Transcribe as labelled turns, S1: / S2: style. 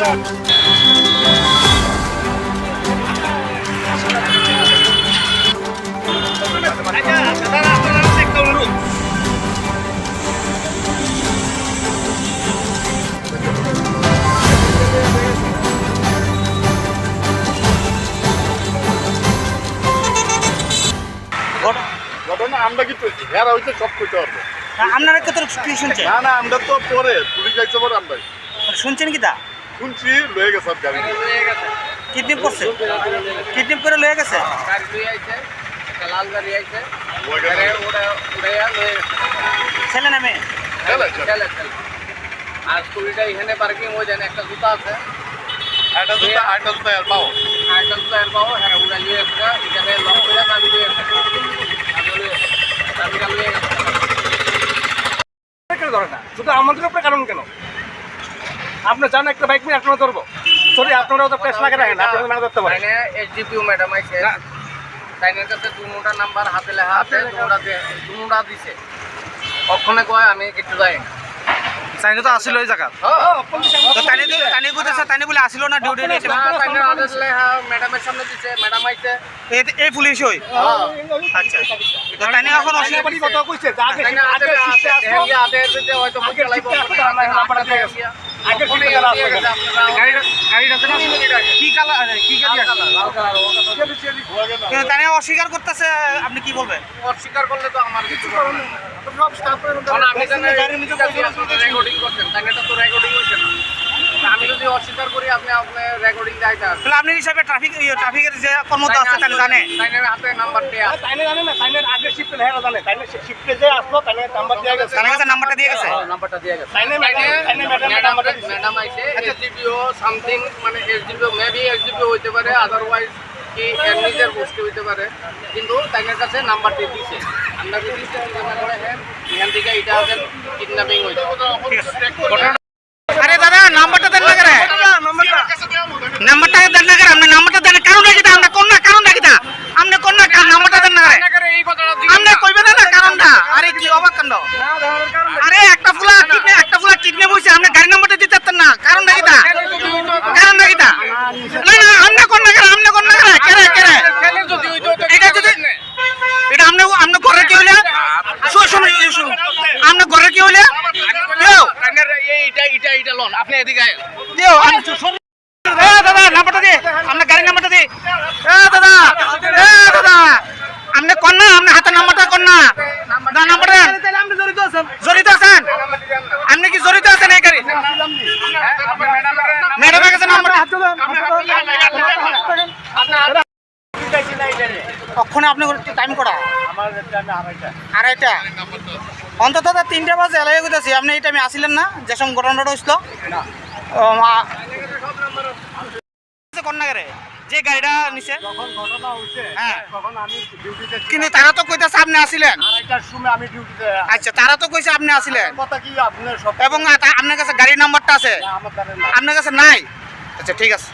S1: ঘটনা আমরা কি হেরা হইতে সব করতে পারবো।
S2: আপনারা কত কি শুনছেন?
S1: না না আমরা তো পরে পুলিশ যাইছে পরে আমরা
S2: শুনছেন কি তা?
S1: শুনছি লয়ে গেছে গাড়ি
S2: কিডন্যাপ করছে, কিডন্যাপ করে লয়ে গেছে।
S3: গাড়ি লয়ে আইছে, একটা লাল গাড়ি আইছে, ওরা উড়াইয়া লয়ে গেছে।
S2: ছেলে না মেয়ে?
S1: ছেলে
S3: ছেলে। আর স্কুলটা এখানে পার্কিং হয়ে যায়, একটা জুতা আছে,
S1: একটা জুতা আর পাও
S3: একটা জুতা এর পাবো, হ্যাঁ উড়া লিয়ে গেছে, এখানে লক করে চাবি দিয়ে গেছে, চাবিটা লিয়ে গেছে।
S4: ধরে না শুধু আমাদের উপরে কারণ কেন? আপনি জানেন একটা বাইক নিয়ে আপনারা ধরবো, সরি আপনারা তো প্রেস লাগে রাখেন, আপনারা না ধরতে পারেন।
S3: এসডিপিও ম্যাডাম আইছে, তাইনের কাছে দুটা নাম্বার হাতে লেখা আছে, দুটা দিছে। কখনো কয় আমি কিছু যাই না,
S2: সাইনে তো আসিল ওই জায়গা। তো তানি কইতেছে তানি বলে আসিল না ডিউটি নিতে।
S3: তাইনের আদেশ লেখা ম্যাডামের সামনে দিছে, ম্যাডাম আইছে।
S2: এই পুলিশ হই। আচ্ছা তো তানি এখন অস্বীকার
S4: অসীম কথা কইছে যে আগে আগে শিফটে আসো,
S3: আদেশ দিতে হয়তো
S4: আগে শিফটে আসো, না নাম্বারটা দিয়ে গেছে, আগে শিফটে যারা আসবে
S2: গাড়িটা কি কালার, কি গাড়ি আছে? কিন্তু তানি অস্বীকার করতেছে, আপনি কি বলবেন?
S3: অস্বীকার করলে তো আমার কিছু করার নেই। কারণ আপনি জানেন রেকর্ডিং করছেন, তাই এটা তো রেকর্ডিং হচ্ছে না। আমি যদি অস্বীকার করি আপনি আপনার রেকর্ডিং যাইতে আসবেন।
S2: তাহলে আপনি হিসাবে ট্রাফিকের যে কর্মকর্তা আছে তাহলে জানে।
S3: তাইনের হাতে নাম্বার দেয়া আছে।
S4: তাইনে জানে না, তাইনের আগে শিফটে হেরা জানে, তাইনে শিফটে যে আসলো তাইনে নাম্বার দিয়ে গেছে,
S2: তার কাছে নাম্বারটা দিয়ে গেছে।
S3: নাম্বারটা দিয়ে গেছে।
S4: তাইনে ম্যাডাম নাম্বারটা দিছে।
S3: ম্যাডাম আইছে, এসডিপিও সামথিং, মানে এসডিপিও মেবি এসডিপিও হইতে পারে, আদারওয়াইজ কি এর নিজের গোষ্ঠী হইতে পারে, কিন্তু তাইনের কাছে নাম্বারটি দিছে। আমরা যদি চিন্তা করে হ্যাঁ এখান থেকে এটা আছে কিডন্যাপিং হইছে।
S2: আরে দাদা নাম্বারটা দেন না করে, নাম্বারটা দেন না করে, আপনি নাম্বারটা দেন, কারণটা কি? আমরা কোন না কারণটা কি? আপনি কোন না নাম্বারটা দেন না করে,
S3: এই কথাটা
S2: আপনি কইবেন না কারণটা। আরে কি অবাক কাণ্ড! আরে একটা ফুলা কিডন্যাপ হইছে, আপনি গাড়ি নাম্বারটা দিতে পারতেন না, কারণটা কি? কারণটা কি? না না আপনি কোন না করে, আপনি কোন না করে, কেরে কেরে এটা যদি এটা আপনি ঘরে কি হইলে শুনুন, আপনি ঘরে কি হইলে
S3: এইটা লোন আপনি এদিকে আয়।
S2: দিও দাদা নাম্বারটা দে, আপনার গাড়ির নাম্বারটা দে। দাদা আপনি কোন না, আপনার হাতের নাম্বারটা কোন না, নাম্বারটা জড়িত আছেন, আপনি কি জড়িত আছেন এই গাড়ি? ম্যাডামের কাছে নাম্বার কখনো আপনি টাইম করা আড়াইটা, অন্তত 3টা বাজে এলাই গেছি, আপনি এই টাইমে আসিলেন না যে সব ঘটনাটা হয়েছিল কন্যাগারে যে গাড়িটা নিছে? হ্যাঁ কিন্তু তারা তো কইতাছে আপনি আসিলেন। আচ্ছা তারা তো কইছে আপনি আসিলেন এবং আপনার কাছে গাড়ির নাম্বারটা আছে, আপনার কাছে নাই? আচ্ছা ঠিক আছে।